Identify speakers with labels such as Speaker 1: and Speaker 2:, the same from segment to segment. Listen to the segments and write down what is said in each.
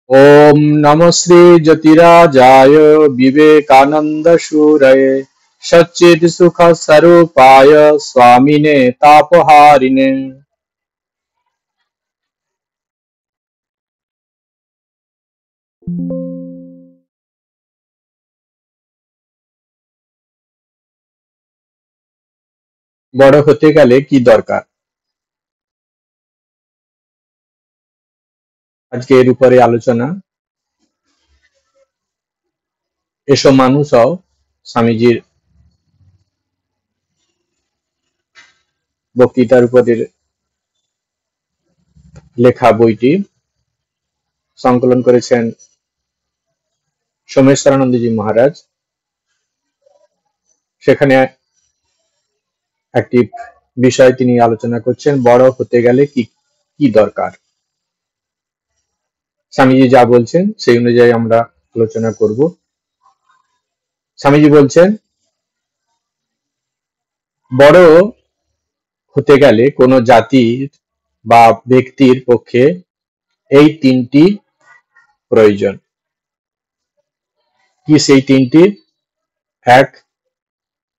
Speaker 1: ओम नमः श्री ज्योतिराजाय विवेकानंद शूरये सच्चिद सुख स्वरूपाय स्वामिने तापहारिणे। বড় হতে গেলে কি দরকার, আজকে এর উপরে আলোচনা। এসো মানুষ হও স্বামীজির বক্তৃতার উপরে লেখা বইটি সংকলন করেছেন সোমেশ্বরানন্দজি মহারাজ। সেখানে একটি বিষয় তিনি আলোচনা করছেন, বড় হতে গেলে কি কি দরকার। স্বামীজি যা বলছেন সেই অনুযায়ী আমরা আলোচনা করব। স্বামীজি বলছেন, বড় হতে গেলে কোনো জাতির বা ব্যক্তির পক্ষে এই তিনটি প্রয়োজন। কি সেই তিনটি? এক,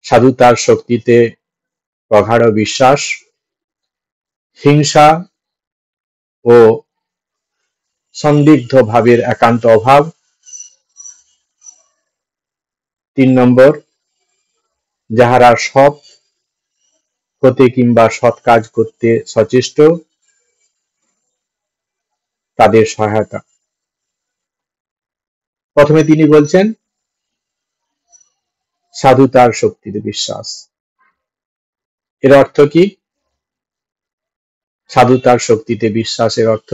Speaker 1: সাধুতার শক্তিতে প্রগাঢ় বিশ্বাস, হিংসা ও সন্দিগ্ধ ভাবের একান্ত অভাব। 3 নম্বর, যাহারা সৎ হতে কিংবা সৎ কাজ করতে সচেষ্ট তাদের সহায়তা। প্রথমে তিনি বলছেন সাধুতার শক্তিতে বিশ্বাস। এর অর্থ কি? সাধুতার শক্তিতে বিশ্বাসের অর্থ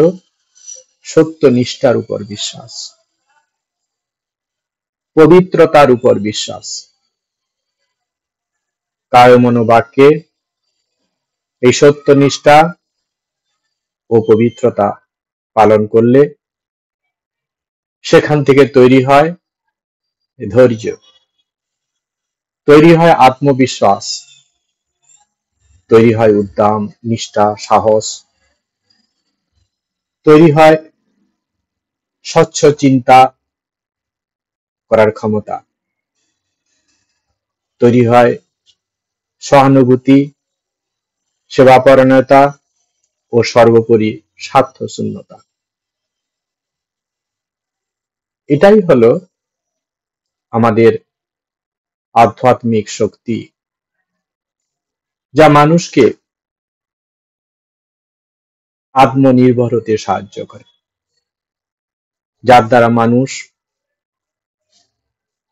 Speaker 1: সত্য নিষ্ঠার উপর বিশ্বাস, পবিত্রতার উপর বিশ্বাস। কায় মনোবাক্যে এই সত্য নিষ্ঠা ও পবিত্রতা পালন করলে সেখান থেকে তৈরি হয় ধৈর্য, তৈরি হয় আত্মবিশ্বাস, তৈরি হয় উদ্যম, নিষ্ঠা, সাহস, তৈরি হয় স্বচ্ছ চিন্তা করার ক্ষমতা, তৈরি হয় সহানুভূতি, সেবাপরায়ণতা ও সর্বোপরি স্বার্থ শূন্যতা। এটাই হলো আমাদের আধ্যাত্মিক শক্তি, যা মানুষকে আত্মনির্ভর হতে সাহায্য করে, যার দ্বারা মানুষ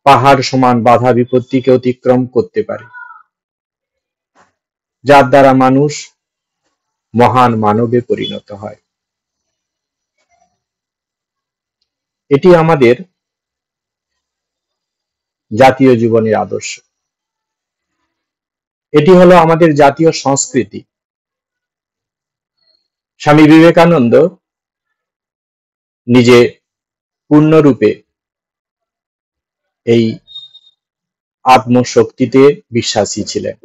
Speaker 1: পাহাড় সমান বাধা বিপত্তিকে অতিক্রম করতে পারে, যার দ্বারা মানুষ মহান মানবে পরিণত হয়। এটি আমাদের জাতীয় জীবনের আদর্শ, এটি হলো আমাদের জাতীয় সংস্কৃতি। স্বামী বিবেকানন্দ নিজে পূর্ণরূপে এই আত্মশক্তিতে বিশ্বাসী ছিলেন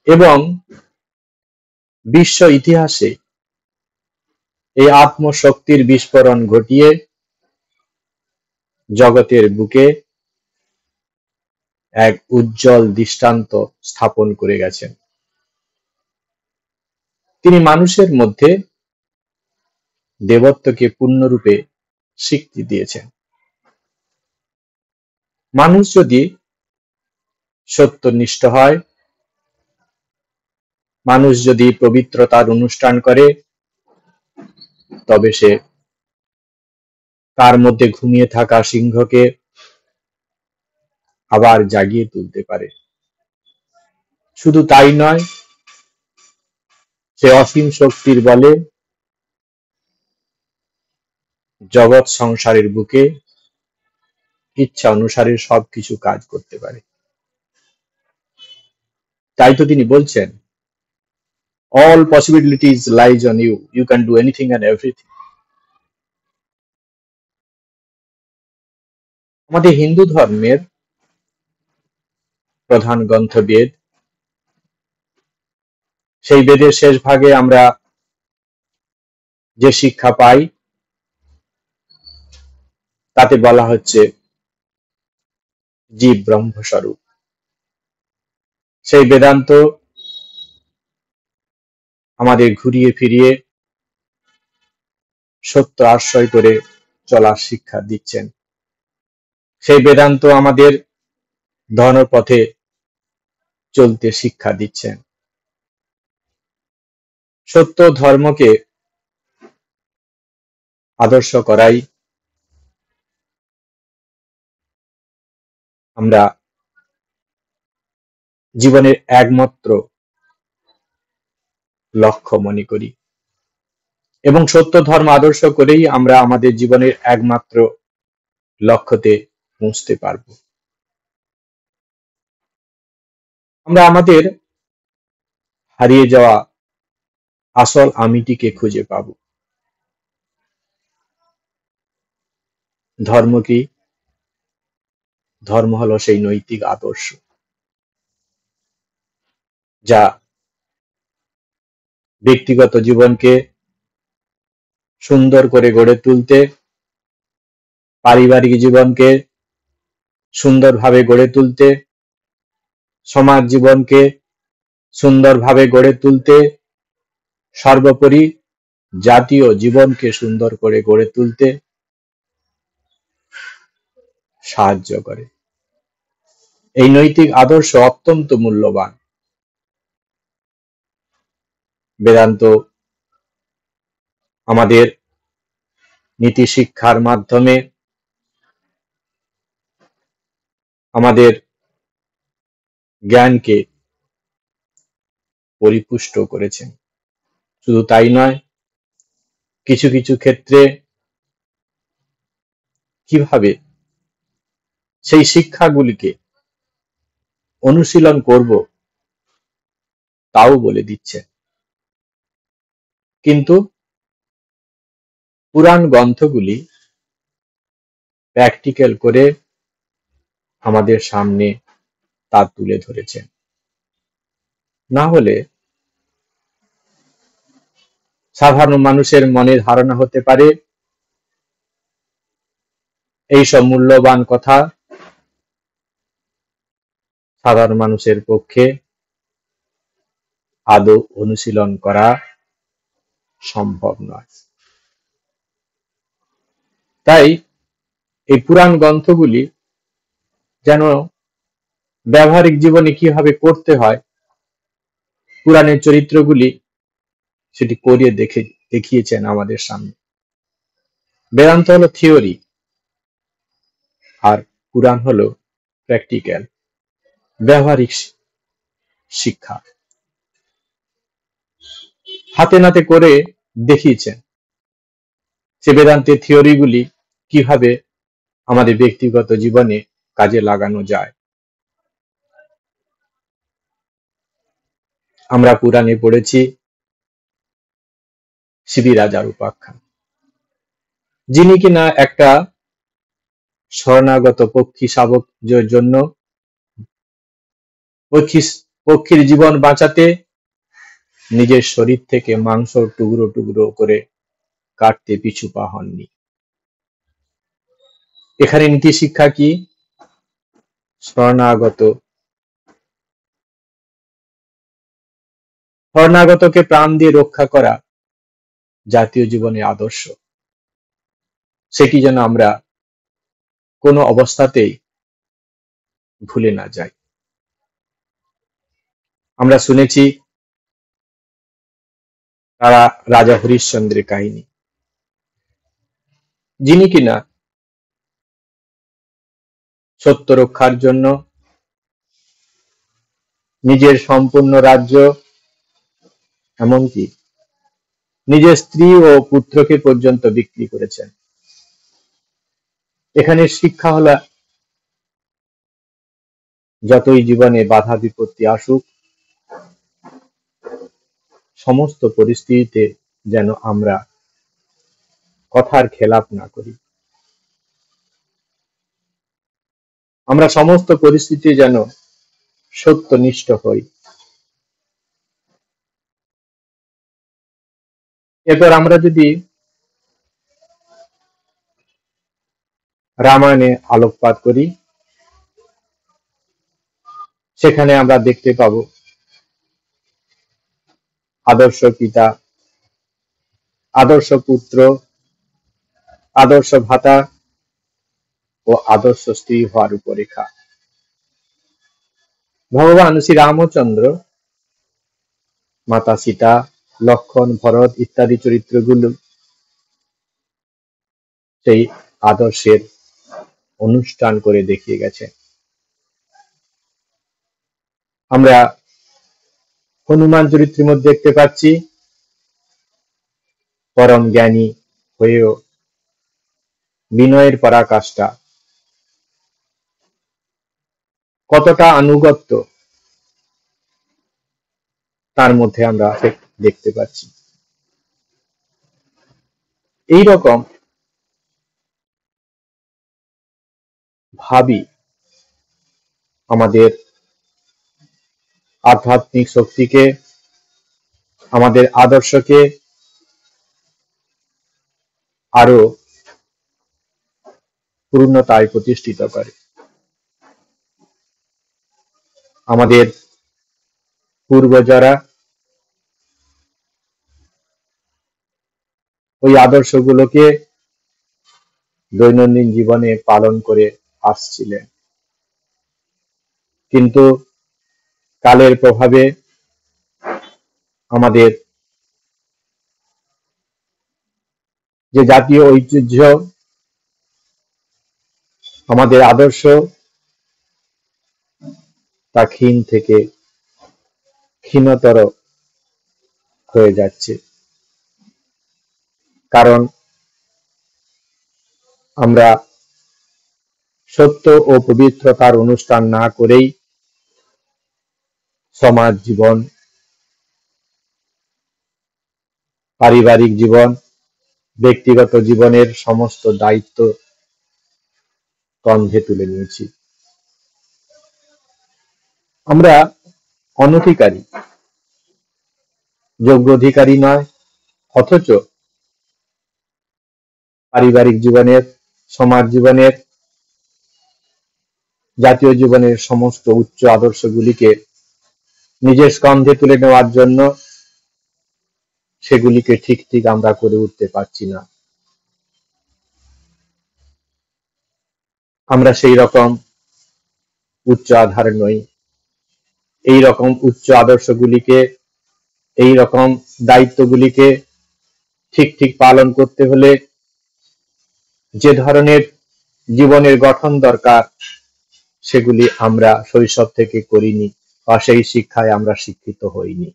Speaker 1: এবং বিশ্ব ইতিহাসে এই আত্মশক্তির বিস্ফোরণ ঘটিয়ে জগতের বুকে এক উজ্জ্বল দৃষ্টান্ত স্থাপন করে গেছেন। তিনি মানুষের মধ্যে দেবত্বকে পূর্ণরূপে স্বীকৃতি দিয়েছেন। মানুষ যদি সত্যনিষ্ঠ হয়, মানুষ যদি পবিত্রতার অনুষ্ঠান করে, তবে সে তার মধ্যে ঘুমিয়ে থাকা সিংহকে আবার জাগিয়ে তুলতে পারে। শুধু তাই নয়, সে অসীম শক্তির বলে জগৎ সংসারের বুকে ইচ্ছা অনুসারে সবকিছু কাজ করতে পারে। তাই তো তিনি বলছেন, all possibilities lies on you, you can do anything and everything. আমাদের হিন্দু ধর্মের প্রধান গ্রন্থ বেদ, সেই বেদের শেষ ভাগে আমরা যে শিক্ষা পাই তাতে বলা হচ্ছে জীব ব্রহ্মস্বরূপ। সেই বেদান্ত আমাদের ঘুরিয়ে ফিরিয়ে সত্য আশ্রয় করে চলার শিক্ষা দিচ্ছেন। সেই বেদান্ত আমাদের ধর্মপথে চলতে শিক্ষা দিচ্ছেন। সত্য ধর্মকে আদর্শ করাই আমরা জীবনের একমাত্র লক্ষ্য মনে করি, এবং সত্য ধর্ম আদর্শ করেই আমরা আমাদের জীবনের একমাত্র লক্ষ্যতে পৌঁছতে পারব। আমরা আমাদের হারিয়ে যাওয়া আসল আমিটিকে খুঁজে পাব। ধর্ম কি? ধর্ম হলো সেই নৈতিক আদর্শ যা ব্যক্তিগত জীবনকে সুন্দর করে গড়ে তুলতে, পারিবারিক জীবনকে সুন্দরভাবে গড়ে তুলতে, সমাজ জীবনকে সুন্দরভাবে গড়ে তুলতে, সর্বোপরি জাতীয় জীবনকে সুন্দর করে গড়ে তুলতে সাহায্য করে। এই নৈতিক আদর্শ অত্যন্ত মূল্যবান। বেদান্ত আমাদের নীতি শিক্ষার মাধ্যমে আমাদের জ্ঞানকে পরিপুষ্ট করেছেন। শুধু তাই নয়, কিছু কিছু ক্ষেত্রে কিভাবে সেই শিক্ষাগুলিকে অনুশীলন করব তাও বলে দিচ্ছে। কিন্তু পুরাণ গ্রন্থগুলি প্র্যাকটিক্যাল করে আমাদের সামনে তা তুলে ধরেছেন। না হলে সাধারণ মানুষের মনে ধারণা হতে পারে এইসব মূল্যবান কথা সাধারণ মানুষের পক্ষে আদৌ অনুশীলন করা সম্ভব নয়। তাই এই পুরাণ গ্রন্থগুলি যেন ব্যবহারিক জীবনে কিভাবে করতে হয়, পুরাণের চরিত্রগুলি সেটি করিয়ে দেখিয়েছেন আমাদের সামনে। বেদান্ত হলো থিওরি, আর পুরাণ হলো প্র্যাকটিক্যাল, ব্যবহারিক শিক্ষা। হাতে নাতে করে দেখিয়েছেন সে বেদান্তের থিওরিগুলি কিভাবে আমাদের ব্যক্তিগত জীবনে কাজে লাগানো যায়। আমরা পুরাণে পড়েছি শিবি রাজার উপাখ্যান, যিনি কিনা একটা শরণাগত পক্ষী শাবকের জন্য পক্ষীর জীবন বাঁচাতে নিজের শরীর থেকে মাংস টুকরো টুকরো করে কাটতে পিছু পা হননি। এখানে নীতি শিক্ষা কি? শরণাগতকে প্রাণ দিয়ে রক্ষা করা জাতীয় জীবনের আদর্শ, সেটি যেন আমরা কোনো অবস্থাতেই ভুলে না যাই। আমরা শুনেছি তারা রাজা হরিশ্চন্দ্রের কাহিনী, যিনি কিনা সত্য রক্ষার জন্য নিজের সম্পূর্ণ রাজ্য, এমনকি নিজের স্ত্রী ও পুত্রকে পর্যন্ত বিক্রি করেছেন। এখানে শিক্ষা হলো যতই জীবনে বাধা বিপত্তি আসুক, সমস্ত পরিস্থিতিতে যেন আমরা কথার খেলাপ না করি। আমরা সমস্ত পরিস্থিতি যেন সত্যনিষ্ঠ হই। এরপর আমরা যদি রামায়ণে আলোকপাত করি, সেখানে আমরা দেখতে পাব আদর্শ পিতা, আদর্শ পুত্র, আদর্শ ভ্রাতা ও আদর্শ স্ত্রী হওয়ার রূপরেখা। ভগবান শ্রী রামচন্দ্র, মাতা সীতা, লক্ষণ, ভরত ইত্যাদি চরিত্রগুলো সেই আদর্শের অনুষ্ঠান করে দেখিয়ে গেছে। আমরা হনুমান চরিত্রের মধ্যে দেখতে পাচ্ছি পরম জ্ঞানী হয়েও বিনয়ের পরাকাষ্ঠা, কতটা আনুগত্য তার মধ্যে আমরা দেখতে পাচ্ছি। এই রকম ভাবি আমাদের আধ্যাত্মিক শক্তিকে, আমাদের আদর্শকে আরো পূর্ণতায় প্রতিষ্ঠিত করে। আমাদের পূর্বজরা ওই আদর্শগুলোকে দৈনন্দিন জীবনে পালন করে আসছিলেন, কিন্তু কালের প্রভাবে আমাদের যে জাতীয় ঐতিহ্য, আমাদের আদর্শ, তা ক্ষীণ থেকে ক্ষীণতর হয়ে যাচ্ছে। কারণ আমরা সত্য ও পবিত্রতার অনুষ্ঠান না করেই সমাজ জীবন, পারিবারিক জীবন, ব্যক্তিগত জীবনের সমস্ত দায়িত্ব কন্ধে তুলে নিয়েছি। আমরা অনধিকারী, যোগ্য অধিকারী নয়, অথচ পারিবারিক জীবনের, সমাজ জীবনের, জাতীয় জীবনের সমস্ত উচ্চ আদর্শগুলিকে নিজের স্কন্ধে তুলে নেওয়ার জন্য সেগুলিকে ঠিক ঠিক আমরা করে উঠতে পারছি না। আমরা সেই রকম উচ্চ আধার নই। এই রকম উচ্চ আদর্শগুলিকে, এই রকম দায়িত্বগুলিকে ঠিক ঠিক পালন করতে হলে যে ধরনের জীবনের গঠন দরকার, সেগুলি আমরা শৈশব থেকে করিনি বা সেই শিক্ষায় আমরা শিক্ষিত হইনি।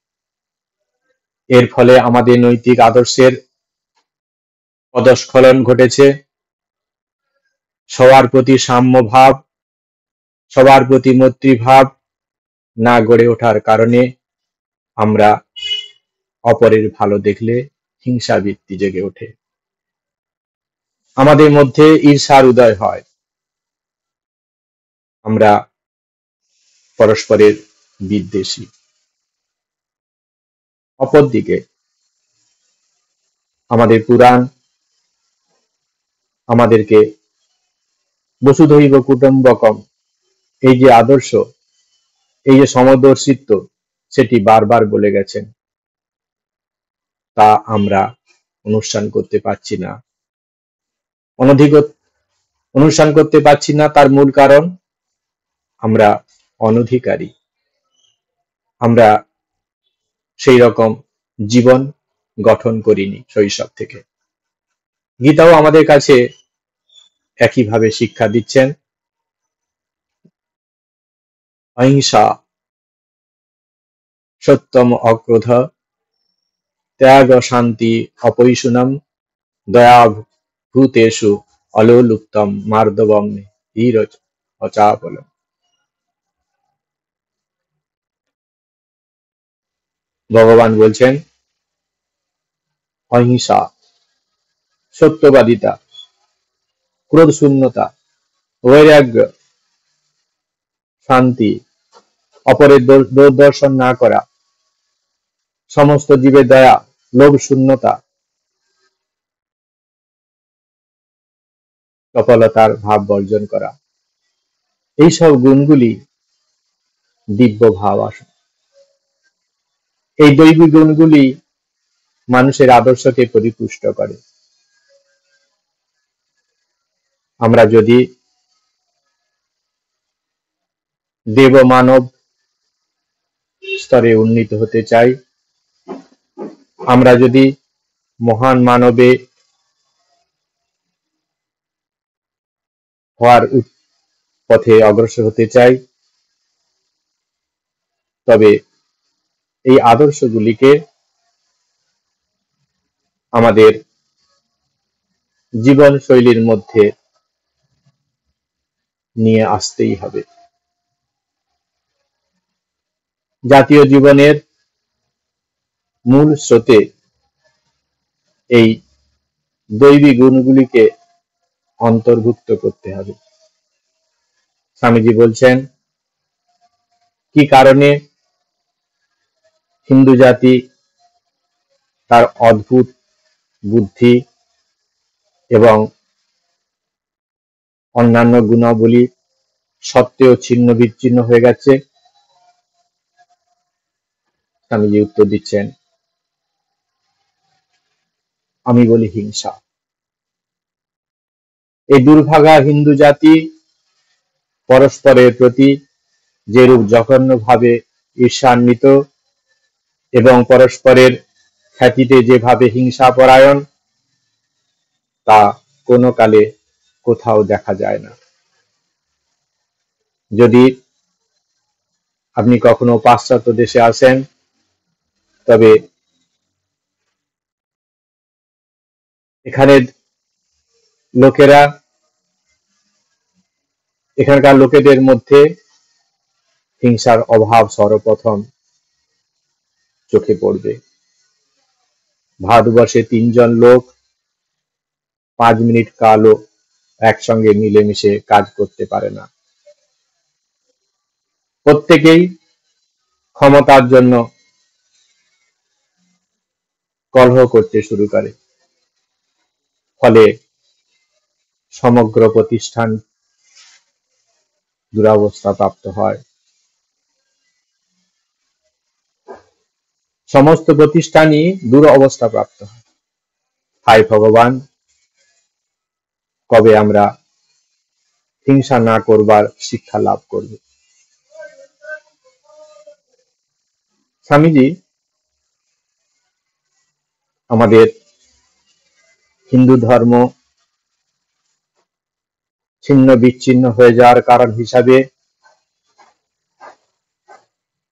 Speaker 1: এর ফলে আমাদের নৈতিক আদর্শের পদস্খলন ঘটেছে। সবার প্রতি সাম্য ভাব, সবার প্রতি মৈত্রীভাব না গড়ে ওঠার কারণে আমরা অপরের ভালো দেখলে হিংসা বৃত্তি জেগে ওঠে, আমাদের মধ্যে ঈর্ষার উদয় হয়, আমরা পরস্পরের বিদ্বেষী। অপরদিকে আমাদের পুরাণ আমাদেরকে বসুধৈব কুটুম্বকম, এই যে আদর্শ, এই যে সমদর্শিত্ব, সেটি বারবার বলে গেছেন, তা আমরা অনুষ্ঠান করতে পারছি না। অনুষ্ঠান করতে পারছি না, তার মূল কারণ আমরা অনধিকারী। আমরা সেই রকম জীবন গঠন করিনি শৈশব থেকে। গীতাও আমাদের কাছে একইভাবে শিক্ষা দিচ্ছেন, অহিংসা, সত্যম অক্রোধ, ত্যাগ শান্তি অপৈশুনম, দয়া ভূতেষু অলোলুপ্তম মার্দবম ধীর অচাপলম। ভগবান বলছেন অহিংসা, সত্যবাদিতা, ক্রোধ শূন্যতা, বৈরাগ্য, শান্তি, অপরের দর্শন না করা, সমস্ত জীবের দয়া, লোভ শূন্যতা, চপলতার ভাব বর্জন করা, এইসব গুণগুলি দিব্য ভাব আসে। এই দৈবিক গুণগুলি মানুষের আদর্শকে পরিপুষ্ট করে। আমরা যদি দেব মানব স্তরে উন্নীত হতে চাই, আমরা যদি মহান মানবে হওয়ার পথে অগ্রসর হতে চাই, তবে এই আদর্শগুলিকে আমাদের জীবনশৈলীর মধ্যে নিয়ে আসতেই হবে। জাতীয় জীবনের মূল স্রোতে এই দৈবিক গুণগুলিকে অন্তর্ভুক্ত করতে হবে। স্বামীজি বলছেন, কি কারণে হিন্দু জাতি তার অদ্ভুত বুদ্ধি এবং অন্যান্য গুণাবলী সত্ত্বেও ছিন্ন বিচ্ছিন্ন হয়ে গেছে? স্বামীজি উত্তর দিচ্ছেন, আমি বলি হিংসা। এই দুর্ভাগা হিন্দু জাতি পরস্পরের প্রতি যেরূপ জঘন্যভাবে ঈর্ষান্বিত এবং পরস্পরের খ্যাতিতে যেভাবে হিংসাপরায়ণ, তা কোনো কালে কোথাও দেখা যায় না। যদি আপনি কখনো পাশ্চাত্য দেশে আসেন, তবে এখানকার লোকেদের মধ্যে হিংসার অভাব সর্বপ্রথম চোখে পড়বে। ভারতবর্ষে 3 জন লোক 5 মিনিট কালও একসঙ্গে মিলেমিশে কাজ করতে পারে না। প্রত্যেকেই ক্ষমতার জন্য কলহ করতে শুরু করে। ফলে সমগ্র প্রতিষ্ঠান দুরবস্থা প্রাপ্ত হয়। সমস্ত প্রতিষ্ঠানই দুরবস্থা প্রাপ্ত হয়। হায় ভগবান, কবে আমরা হিংসা না করবার শিক্ষা লাভ করব? স্বামীজি আমাদের হিন্দু ধর্ম ছিন্ন বিচ্ছিন্ন হয়ে যাওয়ার কারণ হিসাবে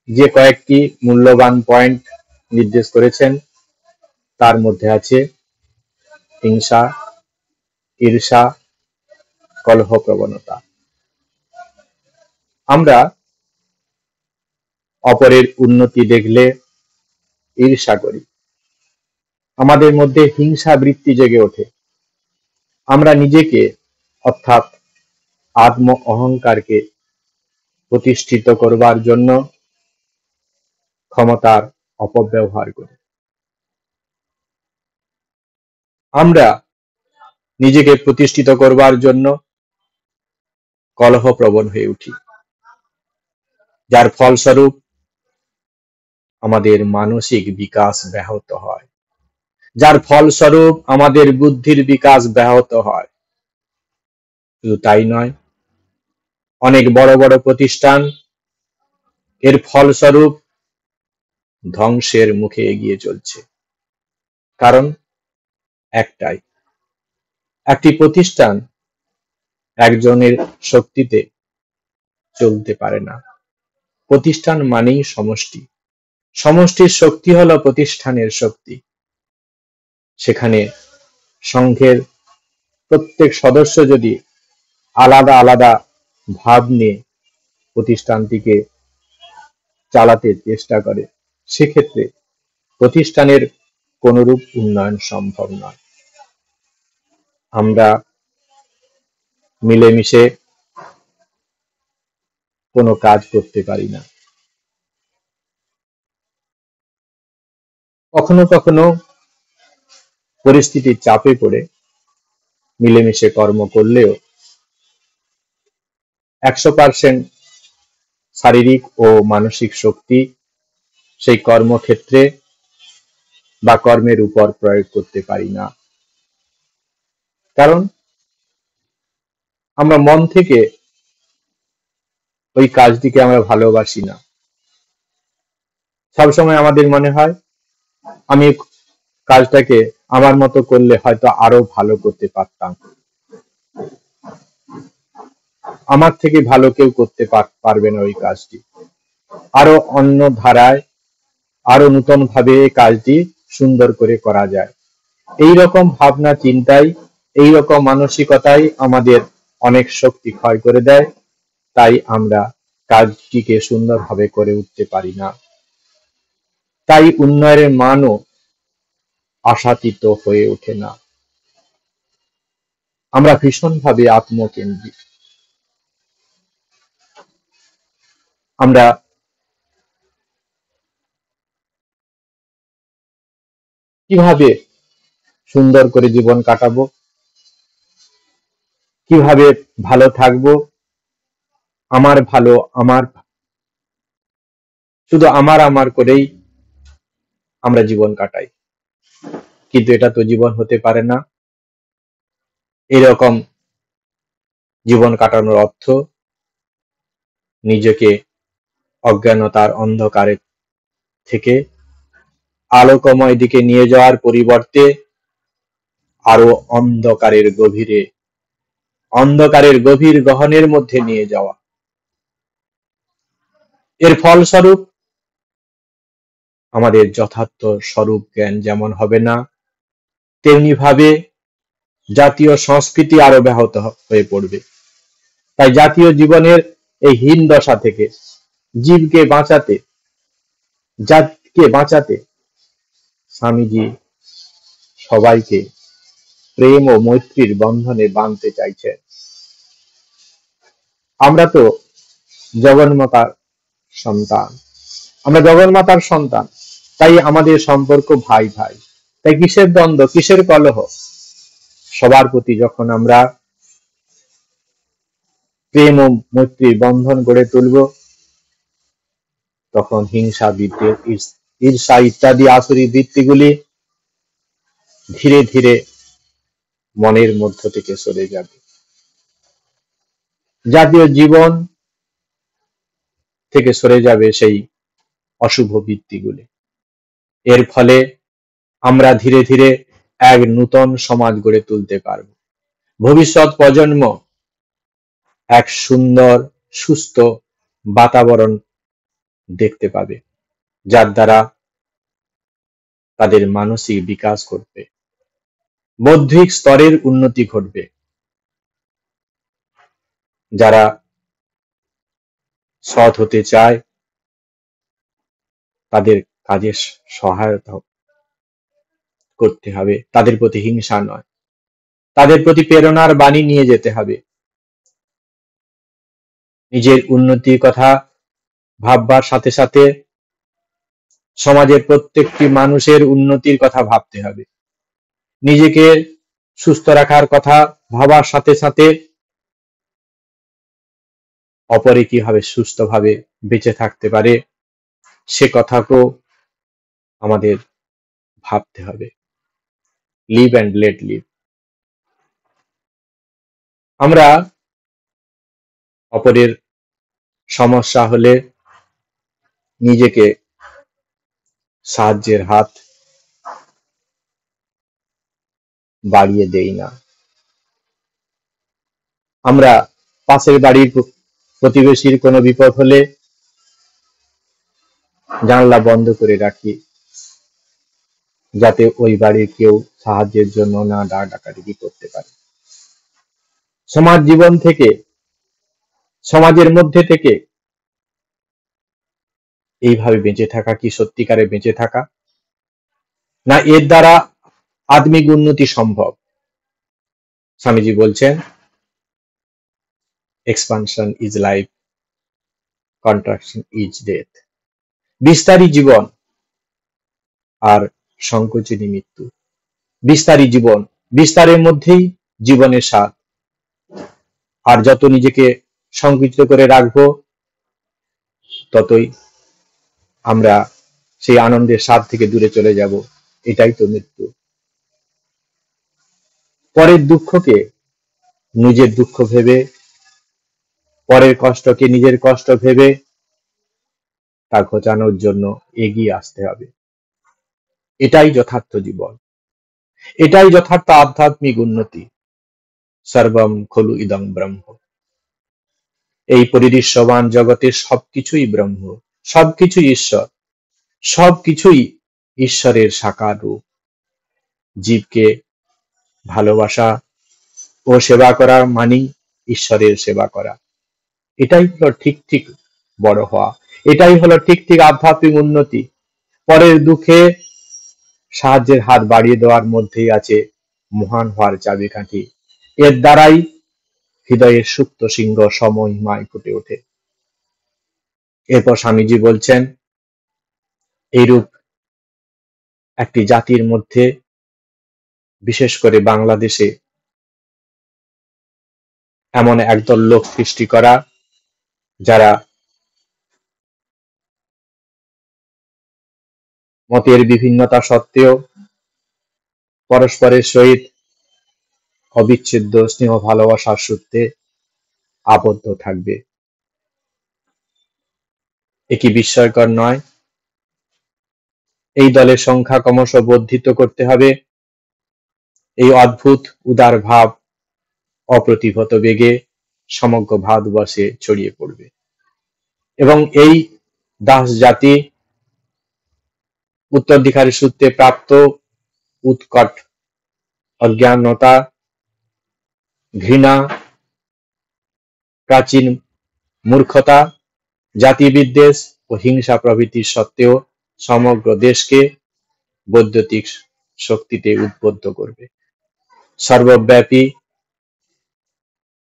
Speaker 1: যে কয়েকটি মূল্যবান পয়েন্ট নির্দেশ করেছেন, তার মধ্যে আছে হিংসা, ঈর্ষা, কলহ প্রবণতা। আমরা অপরের উন্নতি দেখলে ঈর্ষা করি, আমাদের মধ্যে হিংসা বৃত্তি জেগে ওঠে। আমরা নিজেকে অর্থাৎ আত্ম অহংকারকে প্রতিষ্ঠিত করবার জন্য ক্ষমতার অপব্যবহার করি। আমরা নিজেকে প্রতিষ্ঠিত করবার জন্য কলহপ্রবণ হয়ে উঠি, যার ফলস্বরূপ আমাদের মানসিক বিকাশ ব্যাহত হয়, যার ফলস্বরূপ আমাদের বুদ্ধির বিকাশ ব্যাহত হয়। শুধু তাই নয়, অনেক বড় বড় প্রতিষ্ঠান এর ফলস্বরূপ ধ্বংসের মুখে এগিয়ে চলছে। কারণ একটাই, একটি প্রতিষ্ঠান একজনের শক্তিতে চলতে পারে না। প্রতিষ্ঠান মানেই সমষ্টি, সমষ্টির শক্তি হলো প্রতিষ্ঠানের শক্তি। সেখানে সংঘের প্রত্যেক সদস্য যদি আলাদা আলাদা ভাব নিয়ে প্রতিষ্ঠানটিকে চালাতে চেষ্টা করে, সেক্ষেত্রে প্রতিষ্ঠানের কোনরূপ উন্নয়ন সম্ভব নয়। আমরা মিলেমিশে কোনো কাজ করতে পারি না। কখনো কখনো পরিস্থিতির চাপে পড়ে মিলেমিশে কর্ম করলেও 100% শারীরিক ও মানসিক শক্তি সেই কর্মক্ষেত্রে বা কর্মের উপর প্রয়োগ করতে পারি না। কারণ আমরা মন থেকে ওই কাজটিকে আমরা ভালোবাসি না। সবসময় আমাদের মনে হয় আমি কাজটাকে আমার মতো করলে হয়তো আরো ভালো করতে পারতাম, আমার থেকে ভালো কেউ করতে পারবে না ওই কাজটি, আরো অন্য ধারায় আরো নতুন ভাবে এই কাজটি সুন্দর করে করা যায়। এই রকম ভাবনা চিন্তাই, এই রকম মানসিকতাই আমাদের অনেক শক্তি ক্ষয় করে দেয়, তাই আমরা কাজটিকে সুন্দরভাবে করে উঠতে পারি না। তাই উন্নয়নের মানও আশাতীত হয়ে ওঠে না। আমরা ভীষণভাবে আত্মকেন্দ্রিক। আমরা কিভাবে সুন্দর করে জীবন কাটাবো, কিভাবে ভালো থাকবো, আমার ভালো, আমার শুধু আমার আমার করেই আমরা জীবন কাটাই, কিন্তু এটা তো জীবন হতে পারে না। এরকম জীবন কাটানোর অর্থ নিজেকে অজ্ঞানতার অন্ধকারে থেকে আলোকময় দিকে নিয়ে যাওয়ার পরিবর্তে আরো অন্ধকারের গভীর গহনের মধ্যে নিয়ে যাওয়া। এর ফলস্বরূপ আমাদের যথার্থ স্বরূপ জ্ঞান যেমন হবে না, তেমনি ভাবে জাতীয় সংস্কৃতি আরো ব্যাহত হয়ে পড়বে। তাই জাতীয় জীবনের এই হীন দশা থেকে জীবকে বাঁচাতে, জাতিকে বাঁচাতে স্বামীজি সবাইকে প্রেম ও মৈত্রীর বন্ধনে বাঁধতে চাইছেন। আমরা তো জগন্মাতার সন্তান, আমরা জগন্মাতার সন্তান, তাই আমাদের সম্পর্ক ভাই ভাই। তাই কিসের দ্বন্দ্ব, কিসের কলহ? সবার প্রতি যখন আমরা প্রেম ও মৈত্রীর বন্ধন গড়ে তুলব, তখন হিংসা, বিদ্বেষ, ঈর্ষা ইত্যাদি আসুরি বৃত্তিগুলি ধীরে ধীরে মনের মধ্য থেকে সরে যাবে। জাতীয় জীবন থেকে সরে যাবে সেই অশুভ বৃত্তিগুলি। এর ফলে আমরা ধীরে ধীরে এক নূতন সমাজ গড়ে তুলতে পারব। ভবিষ্যৎ প্রজন্ম এক সুন্দর সুস্থ বাতাবরণ দেখতে পাবে, যার দ্বারা তাদের মানসিক বিকাশ ঘটবে, বৌদ্ধিক স্তরের উন্নতি ঘটবে। যারা সৎ হতে চায় তাদের কাজে সহায়তা করতে হবে, তাদের প্রতি হিংসা নয়, তাদের প্রতি প্রেরণার বাণী নিয়ে যেতে হবে। নিজের উন্নতির কথা ভাববার সাথে সাথে সমাজের প্রত্যেকটি মানুষের উন্নতির কথা ভাবতে হবে। নিজেকে সুস্থ রাখার কথা ভাবার সাথে সাথে অপরে কিভাবে সুস্থভাবে বেঁচে থাকতে পারে সে কথাকেও আমাদের ভাবতে হবে। Live and let live. আমরা অপরের সমস্যা হলে নিজেকে সাহায্যের হাত বাড়িয়ে দেই না। আমরা পাশের বাড়ির প্রতিবেশীর কোনো বিপদ হলে জানলা বন্ধ করে রাখি, যাতে ওই বাড়ির কেউ সাহায্যের জন্য না ডাকাডাকি করতে পারে। সমাজ জীবন থেকে, সমাজের মধ্যে থেকে এইভাবে বেঁচে থাকা কি সত্যিকারে বেঁচে থাকা? না এর দ্বারা আত্মিক উন্নতি সম্ভব? স্বামীজি বলছেন, expansion is life, contraction is death. বিস্তারী জীবন আর সংকোচনী মৃত্যু। বিস্তারী জীবন, বিস্তারের মধ্যেই জীবনের স্বাদ। আর যত নিজেকে সংকুচিত করে রাখবো, ততই আমরা সেই আনন্দের স্বাদ থেকে দূরে চলে যাব। এটাই তো মৃত্যু। পরের দুঃখকে নিজের দুঃখ ভেবে, পরের কষ্টকে নিজের কষ্ট ভেবে তা ঘোচানোর জন্য এগিয়ে আসতে হবে। এটাই যথার্থ জীবন, এটাই যথার্থ আধ্যাত্মিক উন্নতি। সর্বম খলু ইদং ব্রহ্ম। এই পরিদৃশ্যমান জগতের সবকিছুই ব্রহ্ম, সবকিছুই ঈশ্বর, সবকিছুই ঈশ্বরের সাকার রূপ। জীবকে ভালোবাসা ও সেবা করা মানেই ঈশ্বরের সেবা করা। এটাই হলো ঠিক ঠিক বড় হওয়া, এটাই হলো ঠিক ঠিক আধ্যাত্মিক উন্নতি। পরের দুঃখে সাহায্যের হাত বাড়িয়ে দেওয়ার মধ্যেই আছে মহান হওয়ার চাবিকাঠি। এর দ্বারাই হৃদয়ের সুপ্ত সিংহ সমহিমায় ফুটে ওঠে। এরপর স্বামীজি বলছেন, এইরূপ একটি জাতির মধ্যে, বিশেষ করে বাংলাদেশে এমন একদল লোক সৃষ্টি করা যারা মতের বিভিন্নতা সত্ত্বেও পরস্পরের সহিত অবিচ্ছেদ্য স্নেহ ভালোবাসার সূত্রে আবদ্ধ থাকবে। এ কি বিস্ময়কর নয়? এই দলের সংখ্যা ক্রমশ বর্ধিত করতে হবে। এই অদ্ভুত উদার ভাব অপ্রতিহত বেগে সমগ্র ভারতবর্ষে ছড়িয়ে পড়বে এবং এই দাস জাতি উত্তরাধিকারী সূত্রে প্রাপ্ত উৎকট অজ্ঞানতা, ঘৃণা, প্রাচীন মূর্খতা, জাতিবিদ্বেষ ও হিংসা প্রভৃতি সত্ত্বেও সমগ্র দেশকে বৈদ্যুতিক শক্তিতে উদ্বুদ্ধ করবে। সর্বব্যাপী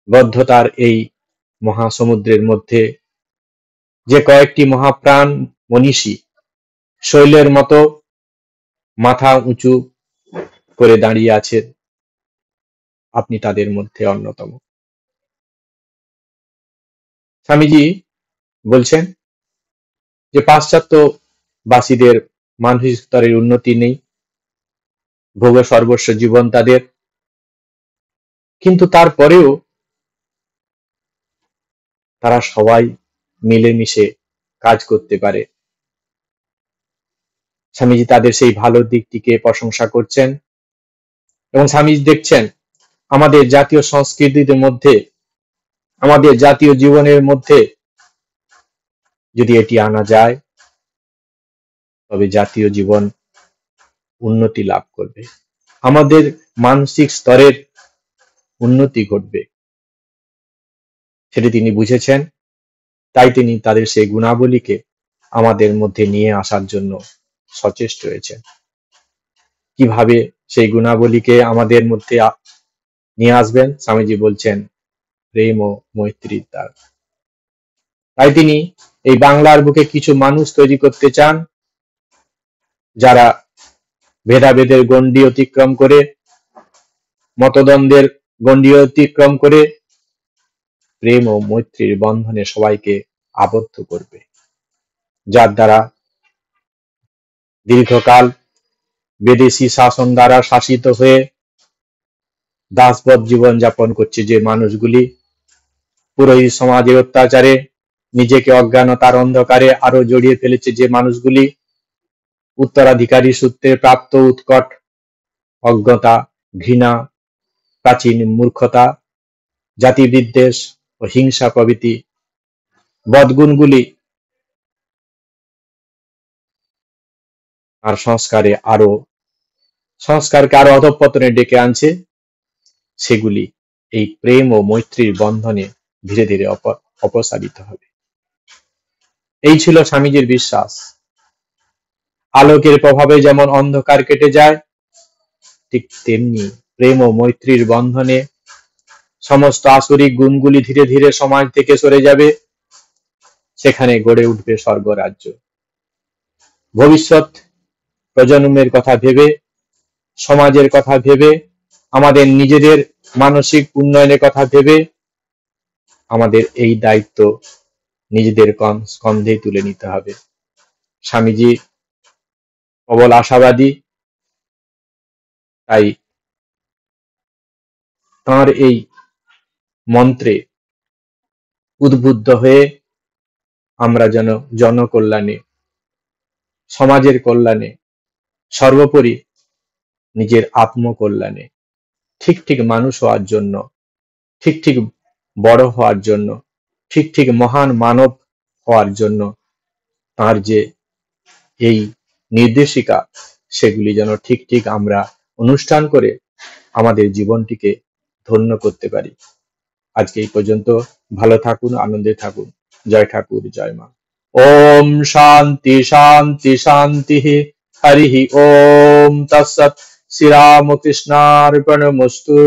Speaker 1: বদ্ধতার এই মহাসমুদ্রের মধ্যে যে কয়েকটি মহাপ্রাণ মনীষী শৈলের মতো মাথা উঁচু করে দাঁড়িয়ে আছেন, আপনি তাদের মধ্যে অন্যতম। স্বামীজি বলছেন যে পাশ্চাত্যবাসীদের মানসিক স্তরের উন্নতি নেই, ভোগ সর্বস্ব জীবন তাদের, কিন্তু তারপরেও তারা সবাই মিলেমিশে কাজ করতে পারে। স্বামীজি তাদের সেই ভালো দিকটিকে প্রশংসা করছেন এবং স্বামীজি দেখছেন আমাদের জাতীয় সংস্কৃতির মধ্যে, আমাদের জাতীয় জীবনের মধ্যে যদি এটি আনা যায়, তবে জাতীয় জীবন উন্নতি লাভ করবে, আমাদের মানসিক স্তরের উন্নতি ঘটবে। সেটি তিনি বুঝেছেন, তাই তিনি তাদের সেই গুণাবলীকে আমাদের মধ্যে নিয়ে আসার জন্য সচেষ্ট হয়েছেন। কিভাবে সেই গুণাবলীকে আমাদের মধ্যে নিয়ে আসবেন? স্বামীজি বলছেন প্রেম ও মৈত্রীর দ্বারা। তাই তিনি এই বাংলার বুকে কিছু মানুষ তৈরি করতে চান যারা ভেদাভেদের গণ্ডি অতিক্রম করে, মতদ্বন্দ্বের গণ্ডি অতিক্রম করে প্রেম ও মৈত্রীর বন্ধনে সবাইকে আবদ্ধ করবে, যার দ্বারা দীর্ঘকাল বিদেশি শাসন দ্বারা শাসিত হয়ে দাসবৎ জীবন যাপন করছে যে মানুষগুলি, পুরোহিত সমাজের অত্যাচারে নিজেকে অজ্ঞানতার অন্ধকারে আরো জড়িয়ে ফেলেছে যে মানুষগুলি, উত্তরাধিকারী সূত্রে প্রাপ্ত উৎকট অজ্ঞতা, ঘৃণা, প্রাচীন মূর্খতা, জাতিবিদ্বেষ ও হিংসা প্রভৃতি বদগুণগুলি আর সংস্কারকে আরো অধঃপতনে ডেকে আনছে, সেগুলি এই প্রেম ও মৈত্রীর বন্ধনে ধীরে ধীরে অপসারিত হবে। এই ছিল স্বামীজির বিশ্বাস। আলোকের প্রভাবে যেমন অন্ধকার কেটে যায়, ঠিক তেমনি প্রেম ও মৈত্রীর বন্ধনে সমস্ত আসরিক গুণগুলি ধীরে ধীরে সমাজ থেকে সরে যাবে, সেখানে গড়ে উঠবে স্বর্গরাজ্য। ভবিষ্যৎ প্রজন্মের কথা ভেবে, সমাজের কথা ভেবে আমাদের নিজেদের মানসিক উন্নয়নের কথা ভেবে আমাদের এই দায়িত্ব নিজেদের স্কন্ধে তুলে নিতে হবে। স্বামীজি প্রবল আশাবাদী, তাই তাঁর এই মন্ত্রে উদ্বুদ্ধ হয়ে আমরা যেন জনকল্যাণে, সমাজের কল্যাণে, সর্বোপরি নিজের আত্মকল্যাণে ঠিক ঠিক মানুষ হওয়ার জন্য, ঠিক ঠিক বড় হওয়ার জন্য, ঠিক ঠিক মহান মানব হওয়ার জন্য তার যে এই নির্দেশিকা, সেগুলি যেন ঠিক ঠিক আমরা অনুষ্ঠান করে আমাদের জীবনটিকে ধন্য করতে পারি। আজকে এই পর্যন্ত। ভালো থাকুন, আনন্দে থাকুন। জয় ঠাকুর, জয় মা। ওম শান্তি শান্তি শান্তি। হরি ওম তৎসৎ। শ্রীরামকৃষ্ণার্পণমস্তু।